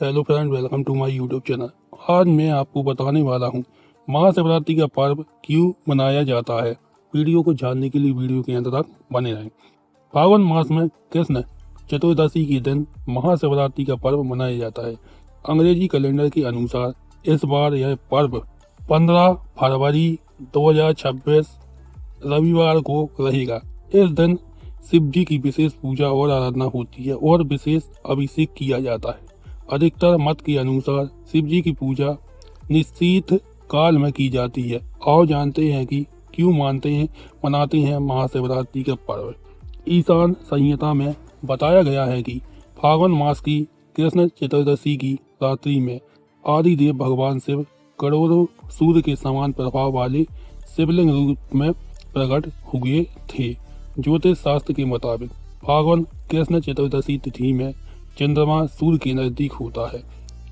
Hello friend, welcome to my YouTube channel. आज मैं आपको बताने वाला हूँ महाशिवरात्रि का पर्व क्यों मनाया जाता है। वीडियो को जानने के लिए वीडियो के अंत तक बने रहें। फागुन मास में कृष्ण चतुर्दशी के दिन महाशिवरात्रि का पर्व मनाया जाता है। अंग्रेजी कैलेंडर के अनुसार इस बार यह पर्व 15 फरवरी 2026 रविवार को रहेगा। इस दिन शिव जी की विशेष पूजा और आराधना होती है और विशेष अभिषेक किया जाता है। अधिकतर मत के अनुसार शिव जी की पूजा निश्चित काल में की जाती है। और जानते हैं कि क्यों मनाते हैं महाशिवरात्रि का पर्व। ईशान संहिता में बताया गया है कि फागुन मास की कृष्ण चतुर्दशी की रात्रि में आदिदेव भगवान शिव करोड़ों सूर्य के समान प्रभाव वाले शिवलिंग रूप में प्रकट हुए थे। ज्योतिष शास्त्र के मुताबिक फागुन कृष्ण चतुर्दशी तिथि में चंद्रमा सूर्य के नजदीक होता है।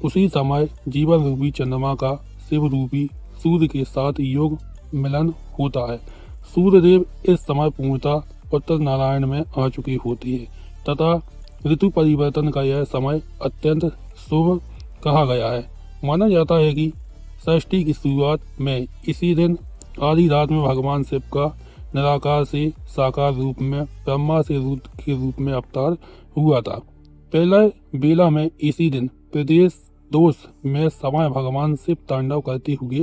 उसी समय जीवन रूपी चंद्रमा का शिव रूपी सूर्य के साथ योग मिलन होता है। सूर्यदेव इस समय पूर्णतः उत्तर नारायण में आ चुके होते हैं तथा ऋतु परिवर्तन का यह समय अत्यंत शुभ कहा गया है। माना जाता है कि षष्ठी की शुरुआत में इसी दिन आधी रात में भगवान शिव का निराकार से साकार रूप में ब्रह्मा से रुद्र के रूप में अवतार हुआ था। पहले बेला में इसी दिन प्रदेश दोष में समय भगवान शिव तांडव करते हुए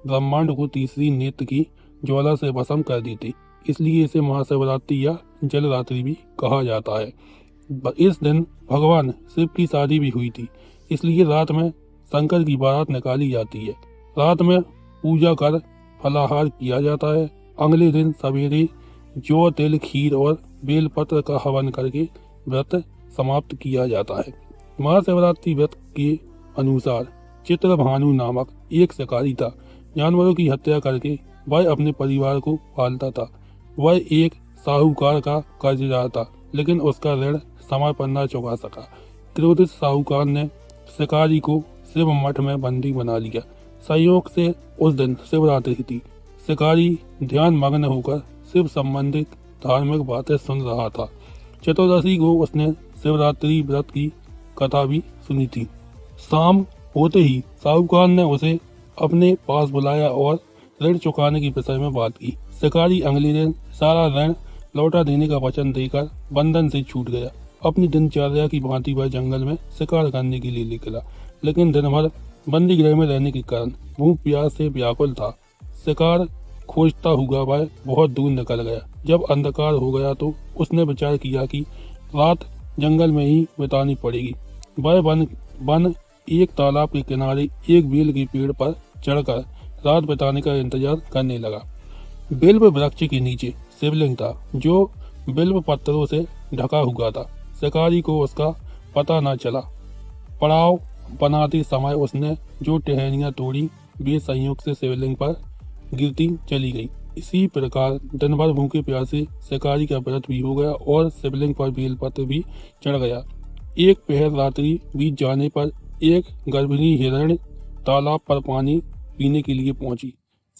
ब्रह्मांड को तीसरी नेत्र की ज्वाला से भस्म कर देते। इसलिए इसे महाशिवरात्रि या जलरात्रि भी कहा जाता है। इस दिन भगवान शिव की शादी भी हुई थी, इसलिए रात में शंकर की बारात निकाली जाती है। रात में पूजा कर फलाहार किया जाता है। अगले दिन सवेरे जौ तिल खीर और बेलपत्र का हवन करके व्रत समाप्त किया जाता है। महाशिवरात्रि व्रत के अनुसार चित्रभानु नामक एक शिकारी था। जानवरों की हत्या करके वह अपने परिवार को पालता था। वह एक साहूकार का कर्जदार था, लेकिन उसका ऋण समय पर न चुका सका। क्रोधित साहूकार ने शिकारी को शिव मठ में बंदी बना लिया। संयोग से उस दिन शिवरात्रि थी। शिकारी ध्यान मग्न होकर शिव संबंधित धार्मिक बातें सुन रहा था। चतुर्दशी को उसने शिवरात्रि व्रत की कथा भी सुनी थी। शाम होते ही साहूकार ने उसे अपने पास बुलाया और ऋण चुकाने की विषय में बात की। शिकारी अगले दिन सारा ऋण लौटा देने का वचन देकर बंधन से छूट गया। अपनी दिनचर्या की भांति वह जंगल में शिकार करने के लिए निकला, लेकिन दिन भर बंदी गृह में रहने के कारण भूख प्यास से व्याकुल था। शिकार खोजता हुआ वह बहुत दूर निकल गया। जब अंधकार हो गया तो उसने विचार किया कि रात जंगल में ही बितानी पड़ेगी। वह वन एक तालाब के किनारे एक बेल के पेड़ पर चढ़कर रात बिताने का इंतजार करने लगा। बिल्व वृक्ष के नीचे शिवलिंग था, जो बिल्व पत्थरों से ढका हुआ था। शिकारी को उसका पता न चला। पड़ाव बनाते समय उसने जो टहनियां तोड़ी वे संयोग से शिवलिंग पर गिरती चली गई। इसी प्रकार दिन भर भूखे प्यासे शिकारी का व्रत भी हो गया और शिवलिंग पर बेलपत्र भी चढ़ गया। एक पहर रात्रि बीत जाने पर एक गर्भिणी हिरण तालाब पर पानी पीने के लिए पहुंची।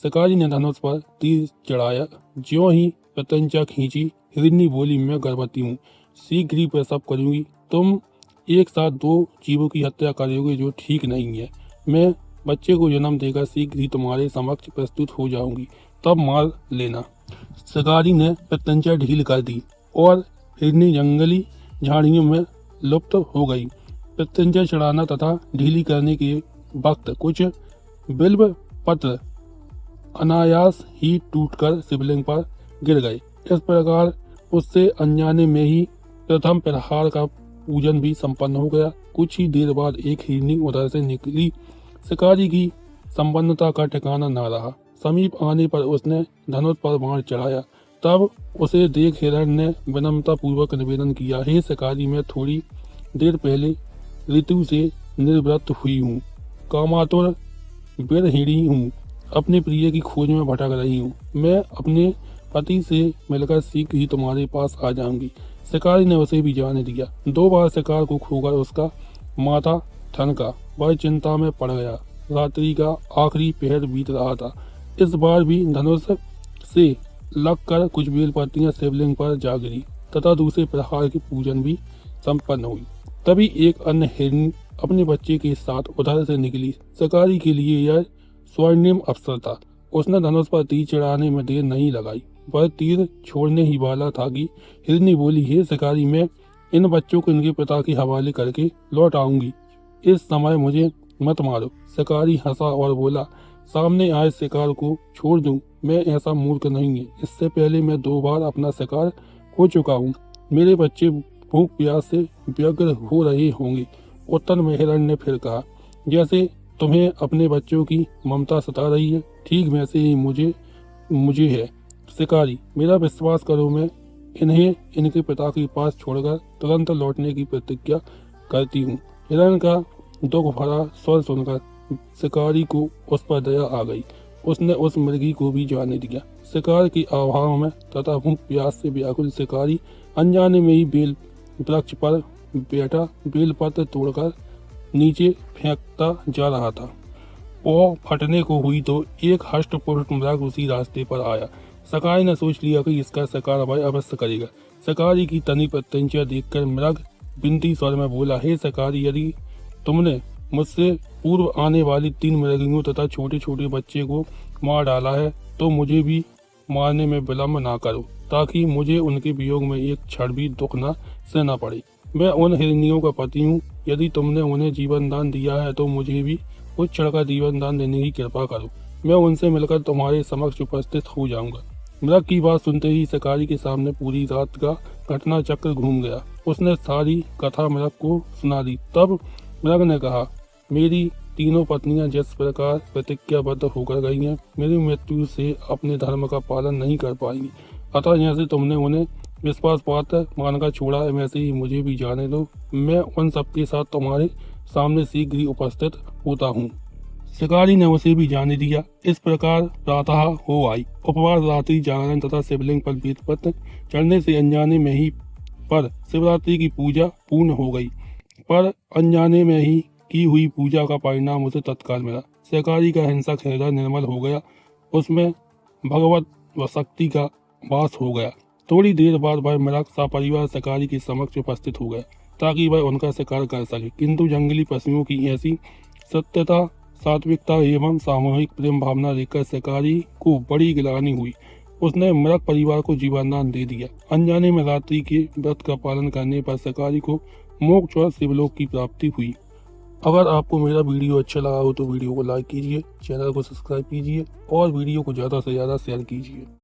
शिकारी ने धनुष पर तीर चढ़ाया। ज्यों ही प्रत्यंचा खींची, हिरनी बोली, मैं गर्भवती हूँ, शीघ्र ही प्रसव करूंगी। तुम एक साथ दो जीवों की हत्या करोगे जो ठीक नहीं है। मैं बच्चे को जन्म देकर शीघ्र ही तुम्हारे समक्ष प्रस्तुत हो जाऊंगी, तब मार लेना। शिकारी ने प्रत्यंचा ढील कर दी और हिरनी जंगली झाड़ियों में लुप्त हो गई। प्रत्यंचा चढ़ाना तथा ढीली करने के वक्त कुछ बिल्व पत्र अनायास ही टूटकर शिवलिंग पर गिर गए। इस प्रकार उससे अनजाने में ही प्रथम प्रहार का पूजन भी संपन्न हो गया। कुछ ही देर बाद एक हिरनी उधर से निकली। शिकारी की संपन्नता का ठिकाना न रहा। समीप आने पर उसने धनुष पर बाण चढ़ाया। तब उसे देख हिरण ने विनम्रता पूर्वक निवेदन किया, हे शिकारी, मैं थोड़ी देर पहले ऋतु से निर्वृत्त हुई हूँ, कामातुर विरहिणी हूँ, अपने प्रिय की खोज में भटक रही हूँ। मैं अपने पति से मिलकर शीघ्र ही तुम्हारे पास आ जाऊंगी। शिकारी ने उसे भी जाने दिया। 2 बार शिकार को खोकर उसका माथा ठनका। वह चिंता में पड़ गया। रात्रि का आखिरी पहर बीत रहा था। इस बार भी धनुष से लगकर कुछ बेलपत्तियां शिवलिंग पर जा गिरी तथा दूसरे प्रहार की पूजन भी संपन्न हुई। तभी एक अन्य हिरण अपने बच्चे के साथ उधर से निकली। शिकारी के लिए यह स्वर्णिम अवसर था। उसने धनुष पर तीर चढ़ाने में देर नहीं लगाई। वह तीर छोड़ने ही वाला था कि हिरनी बोली, हे शिकारी, मैं इन बच्चों को इनके पिता के हवाले करके लौट आऊंगी। इस समय मुझे मत मारो। शिकारी हंसा और बोला, सामने आए शिकार को छोड़ दूं, मैं ऐसा मूर्ख नहीं है। इससे पहले मैं 2 बार अपना शिकार खो चुका हूँ। मेरे बच्चे भूख प्यास से व्यग्र हो रहे होंगे। उत्तर में हिरण ने फिर कहा, जैसे तुम्हें अपने बच्चों की ममता सता रही है, ठीक वैसे ही मुझे है। शिकारी, मेरा विश्वास करो, मैं इन्हें इनके पिता के पास छोड़कर तुरंत लौटने की प्रतिज्ञा करती हूँ। हिरण का दुख भरा स्वर सुनकर शिकारी को उस पर दया आ गई। उसने उस मुर्गी को भी जाने दिया। शिकार के अभाव में तथा भूख प्यास से व्याकुल शिकारी अनजाने में ही बेल वृक्ष पर बैठा बेलपत्र तोड़कर नीचे फेंकता जा रहा था। वो फटने को हुई तो एक हष्ट-पुष्ट मृग उसी रास्ते पर आया। शिकारी ने सोच लिया कि इसका शिकार वह अवश्य करेगा। शिकारी की तनी प्रत्यंचा देखकर मृग विनती स्वर में बोला, हे शिकारी, यदि तुमने मुझसे पूर्व आने वाली 3 मृगियों तथा छोटे छोटे बच्चे को मार डाला है तो मुझे भी मारने में विलम्ब ना करो, ताकि मुझे उनके वियोग में एक क्षण भी दुख न सहना पड़े। मैं उन हिरनियों का पति हूँ। यदि तुमने उन्हें जीवन दान दिया है तो मुझे भी कुछ क्षण का जीवन दान देने की कृपा करो। मैं उनसे मिलकर तुम्हारे समक्ष उपस्थित हो जाऊंगा। मृग की बात सुनते ही शिकारी के सामने पूरी रात का घटना चक्र घूम गया। उसने सारी कथा मृग को सुना दी। तब मृग ने कहा, मेरी तीनों पत्नियां जिस प्रकार प्रतिज्ञाबद्ध होकर गई हैं, मेरी मृत्यु से अपने धर्म का पालन नहीं कर पाएंगी। अतः जैसे तुमने उन्हें विश्वास पात्र मानकर छोड़ा है, वैसे ही मुझे भी जाने दो। मैं उन सबके साथ तुम्हारे सामने शीघ्र ही उपस्थित होता हूँ। शिकारी ने उसे भी जाने दिया। इस प्रकार प्रातः हो आई। उपवास, रात्रि जागरण तथा शिवलिंग पर बेलपत्र चढ़ने से अनजाने में ही पर शिवरात्रि की पूजा पूर्ण हो गई। पर अनजाने में ही की हुई पूजा का परिणाम उसे तत्काल मिला। शिकारी का हिंसक हृदय निर्मल हो गया। उसमें भगवत शक्ति का वास हो गया। थोड़ी देर बाद वह मृग सपरिवार शिकारी के समक्ष उपस्थित हो गया, ताकि वह उनका शिकार कर सके। किंतु जंगली पशुओं की ऐसी सत्यता, सात्विकता एवं सामूहिक प्रेम भावना देखकर शिकारी को बड़ी गिलानी हुई। उसने मृग परिवार को जीवनदान दे दिया। अनजाने में रात्रि के व्रत का पालन करने पर शिकारी को मोक्ष और शिवलोक की प्राप्ति हुई। अगर आपको मेरा वीडियो अच्छा लगा हो तो वीडियो को लाइक कीजिए, चैनल को सब्सक्राइब कीजिए और वीडियो को ज़्यादा से ज़्यादा शेयर कीजिए।